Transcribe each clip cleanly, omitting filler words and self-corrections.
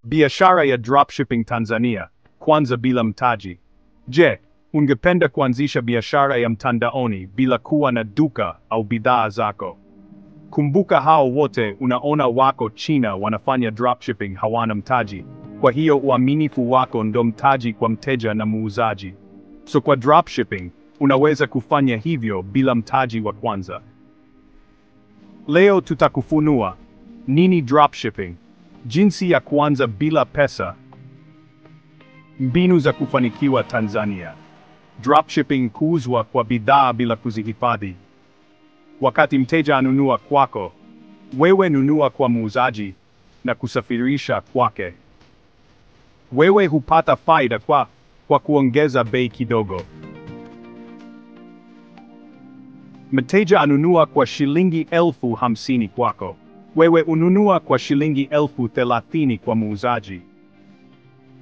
Biashara ya dropshipping Tanzania, kwanza bila mtaji. Je, ungependa kuanzisha biashara ya mtandaoni bila kuwa na duka au bidhaa zako? Kumbuka hao wote unaona wako China wanafanya dropshipping hawana mtaji. Kwa hiyo uaminifu wako ndo mtaji kwa mteja na muuzaji. So kwa dropshipping, unaweza kufanya hivyo bila mtaji wa kwanza. Leo tutakufunua nini dropshipping, jinsi ya kuanza bila pesa, mbinu za kufanikiwa Tanzania, dropshipping kuuzwa kwa bidhaa bila kuzihifadhi. Wakati mteja anunua kwako, wewe nunua kwa muuzaji na kusafirisha kwake. Wewe hupata faida kwa kuongeza bei kidogo. Mteja anunua kwa shilingi 50,000 kwako. Wewe ununua kwa shilingi 30,000 kwa muuzaji.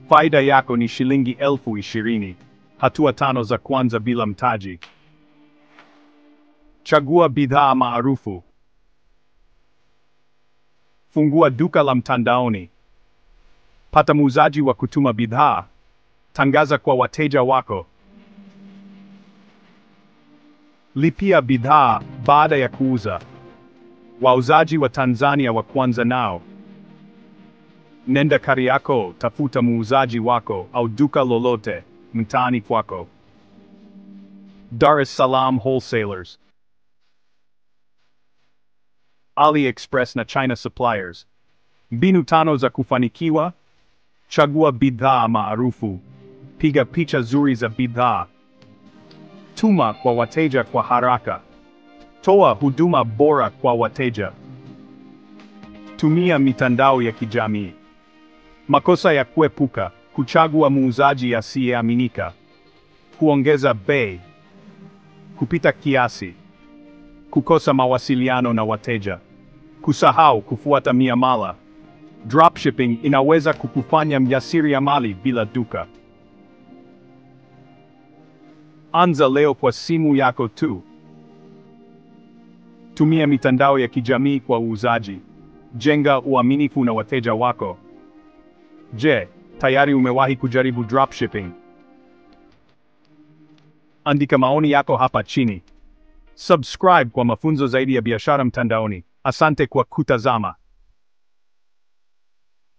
Faida yako ni shilingi 20,000. Hatua 5 za kwanza bila mtaji. Chagua bidhaa maarufu. Fungua duka la mtandaoni. Pata muuzaji wa kutuma bidhaa. Tangaza kwa wateja wako. Lipia bidhaa baada ya kuuza. Wauzaji wa Tanzania wa kwanza nao. Nenda Kariakoo, tafuta muuzaji wako au duka lolote mtaani kwako. Dar es Salaam Wholesalers, AliExpress na China Suppliers. Mbinu 5 za kufanikiwa. Chagua bidhaa maarufu. Piga picha nzuri za bidhaa. Tuma kwa wateja kwa haraka. Toa huduma bora kwa wateja. Tumia mitandao ya kijamii. Makosa ya kuepuka: kuchagua muuzaji asiyeaminika, kuongeza bei kupita kiasi, kukosa mawasiliano na wateja, kusahau kufuata miamala. Dropshipping inaweza kukufanya mjasiriamali bila duka. Anza leo kwa simu yako tu. Tumia mitandao ya kijamii kwa uuzaji. Jenga uaminifu na wateja wako. Je, tayari umewahi kujaribu dropshipping? Andika maoni yako hapa chini. Subscribe kwa mafunzo zaidi ya biashara mtandaoni. Asante kwa kutazama.